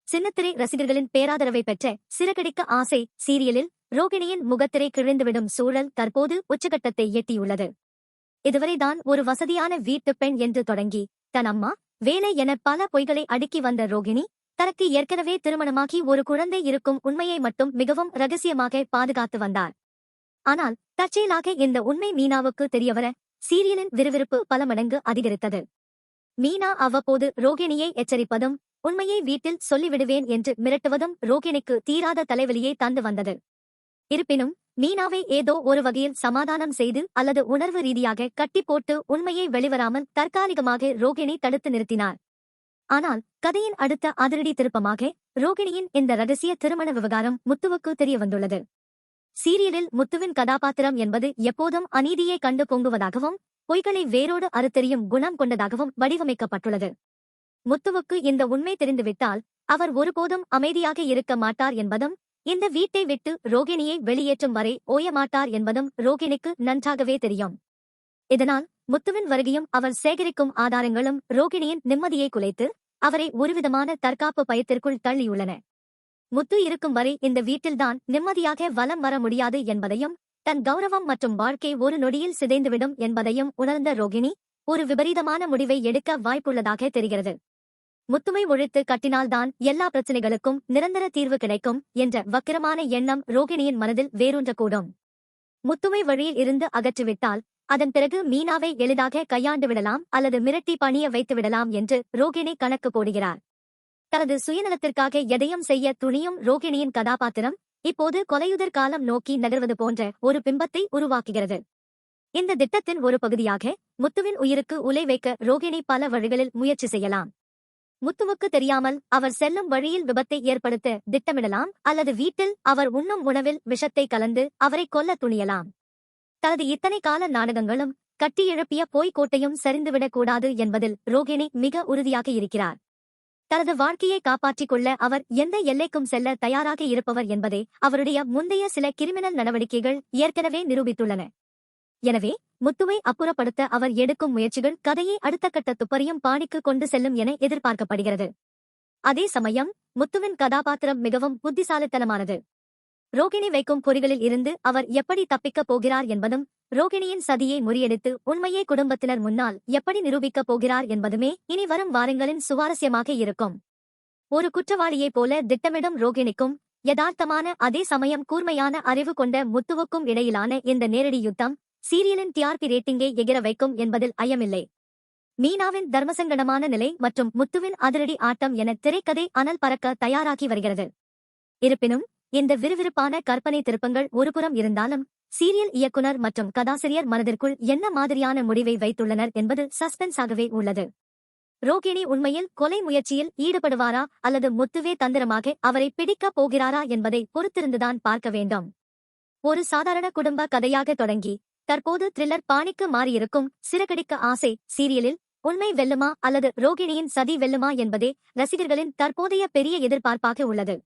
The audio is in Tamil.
சின்னத்திரை ரசிகர்களின் பேராதரவை பெற்ற சிறகடிக்க ஆசை சீரியலில் ரோகிணியின் முகத்திரை கிழிந்துவிடும் சூழல் தற்போது உச்சகட்டத்தை எட்டியுள்ளது. இதுவரைதான் ஒரு வசதியான வீட்டுப் பெண் என்று தொடங்கி தன் அம்மா வேலை என பல பொய்களை அடுக்கி வந்த ரோகிணி தனக்கு ஏற்கனவே திருமணமாகி ஒரு குழந்தை இருக்கும் உண்மையை மட்டும் மிகவும் ரகசியமாக பாதுகாத்து வந்தார். ஆனால் தற்செயலாக இந்த உண்மை மீனாவுக்கு தெரியவர சீரியலின் விறுவிறுப்பு பல மடங்கு அதிகரித்தது. மீனா அவ்வப்போது ரோகிணியை எச்சரிப்பதும் உண்மையை வீட்டில் சொல்லிவிடுவேன் என்று மிரட்டுவதும் ரோகிணிக்கு தீராத தலைவலியை தந்து வந்தது. இருப்பினும் மீனாவை ஏதோ ஒரு வகையில் சமாதானம் செய்து அல்லது உணர்வு ரீதியாக கட்டி போட்டு உண்மையை வெளிவராமல் தற்காலிகமாக ரோகிணி தடுத்து நிறுத்தினார். ஆனால் கதையின் அடுத்த அதிரடி திருப்பமாக ரோகிணியின் இந்த ரகசிய திருமண விவகாரம் முத்துவுக்கு தெரிய வந்துள்ளது. சீரியலில் முத்துவின் கதாபாத்திரம் என்பது எப்போதும் அநீதியை கண்டு பொங்குவதாகவும் பொய்களை வேரோடு அறுத்தெறியும் குணம் கொண்டதாகவும் வடிவமைக்கப்பட்டுள்ளது. முத்துவுக்கு இந்த உண்மை தெரிந்துவிட்டால் அவர் ஒருபோதும் அமைதியாக இருக்க மாட்டார் என்பதும் இந்த வீட்டை விட்டு ரோகிணியை வெளியேற்றும் வரை ஓயமாட்டார் என்பதும் ரோகிணிக்கு நன்றாகவே தெரியும். இதனால் முத்துவின் வருகையும் அவர் சேகரிக்கும் ஆதாரங்களும் ரோகிணியின் நிம்மதியை குலைத்து அவரை ஒருவிதமான தற்காப்பு பயத்திற்குள் தள்ளியுள்ளன. முத்து இருக்கும் வரை இந்த வீட்டில்தான் நிம்மதியாக வலம் வர முடியாது என்பதையும் தன் கௌரவம் மற்றும் வாழ்க்கை ஒரு நொடியில் சிதைந்துவிடும் என்பதையும் உணர்ந்த ரோகிணி ஒரு விபரீதமான முடிவை எடுக்க வாய்ப்புள்ளதாக தெரிகிறது. முத்துவை ஒழித்து கட்டினால்தான் எல்லா பிரச்சனைகளுக்கும் நிரந்தர தீர்வு கிடைக்கும் என்ற வக்கிரமான எண்ணம் ரோகிணியின் மனதில் வேரூன்றக்கூடும். முத்துவை வழியில் இருந்து அகற்றிவிட்டால் அதன் பிறகு மீனாவை எளிதாக கையாண்டு விடலாம் அல்லது மிரட்டி பணிய வைத்து விடலாம் என்று ரோகிணி கணக்கு போடுகிறார். தனது சுயநலத்திற்காக எதையும் செய்ய துணியும் ரோகிணியின் கதாபாத்திரம் இப்போது கொலையுதிர் காலம் நோக்கி நகர்வது போன்ற ஒரு பிம்பத்தை உருவாக்குகிறது. இந்த திட்டத்தின் ஒரு பகுதியாக முத்துவின் உயிருக்கு உலை வைக்க ரோகிணி பல வழிகளில் முயற்சி செய்யலாம். முத்துவுக்கு தெரியாமல் அவர் செல்லும் வழியில் விபத்தை ஏற்படுத்த திட்டமிடலாம் அல்லது வீட்டில் அவர் உண்ணும் உணவில் விஷத்தை கலந்து அவரை கொல்ல துணியலாம். தனது இத்தனை கால நாடகங்களும் கட்டி எழுப்பிய போய்க்கோட்டையும் சரிந்துவிடக் கூடாது என்பதில் ரோகிணி மிக உறுதியாக இருக்கிறார். தனது வாழ்க்கையை காப்பாற்றிக் கொள்ள அவர் எந்த எல்லைக்கும் செல்ல தயாராக இருப்பவர் என்பதை அவருடைய முந்தைய சில கிரிமினல் நடவடிக்கைகள் ஏற்கனவே நிரூபித்துள்ளன. எனவே முத்துவை அப்புறப்படுத்த அவர் எடுக்கும் முயற்சிகள் கதையை அடுத்த கட்ட துப்பறியும் பாணிக்கு கொண்டு செல்லும் என எதிர்பார்க்கப்படுகிறது. அதே சமயம் முத்துவின் கதாபாத்திரம் மிகவும் புத்திசாலித்தனமானது. ரோகிணி வைக்கும் பொறிகளில் இருந்து அவர் எப்படி தப்பிக்கப் போகிறார் என்பதும் ரோகிணியின் சதியை முறியடித்து உண்மையை குடும்பத்தினர் முன்னால் எப்படி நிரூபிக்கப் போகிறார் என்பதுமே இனி வரும் வாரங்களின் சுவாரஸ்யமாக இருக்கும். ஒரு குற்றவாளியைப் போல திட்டமிடும் ரோகிணிக்கும் யதார்த்தமான அதே சமயம் கூர்மையான அறிவு கொண்ட முத்துவுக்கும் இடையிலான இந்த நேரடி யுத்தம் சீரியலின் டிஆர்பி ரேட்டிங்கை எகிர வைக்கும் என்பதில் ஐயமில்லை. மீனாவின் தர்மசங்கடமான நிலை மற்றும் முத்துவின் அதிரடி ஆட்டம் என திரைக்கதை அனல் பறக்க தயாராகி வருகிறது. இருப்பினும் இந்த விறுவிறுப்பான கற்பனை திருப்பங்கள் ஒருபுறம் இருந்தாலும் சீரியல் இயக்குனர் மற்றும் கதாசிரியர் மனதிற்குள் என்ன மாதிரியான முடிவை வைத்துள்ளனர் என்பது சஸ்பென்ஸாகவே உள்ளது. ரோகிணி உண்மையில் கொலை முயற்சியில் ஈடுபடுவாரா அல்லது முத்துவே தந்திரமாக அவரை பிடிக்கப் போகிறாரா என்பதை பொறுத்திருந்துதான் பார்க்க வேண்டும். ஒரு சாதாரண குடும்ப கதையாக தொடங்கி தற்போது த்ரில்லர் பாணிக்கு மாறியிருக்கும் சிறகடிக்க ஆசை சீரியலில் உண்மை வெல்லுமா அல்லது ரோகிணியின் சதி வெல்லுமா என்பதே ரசிகர்களின் தற்போதைய பெரிய எதிர்பார்ப்பாக உள்ளது.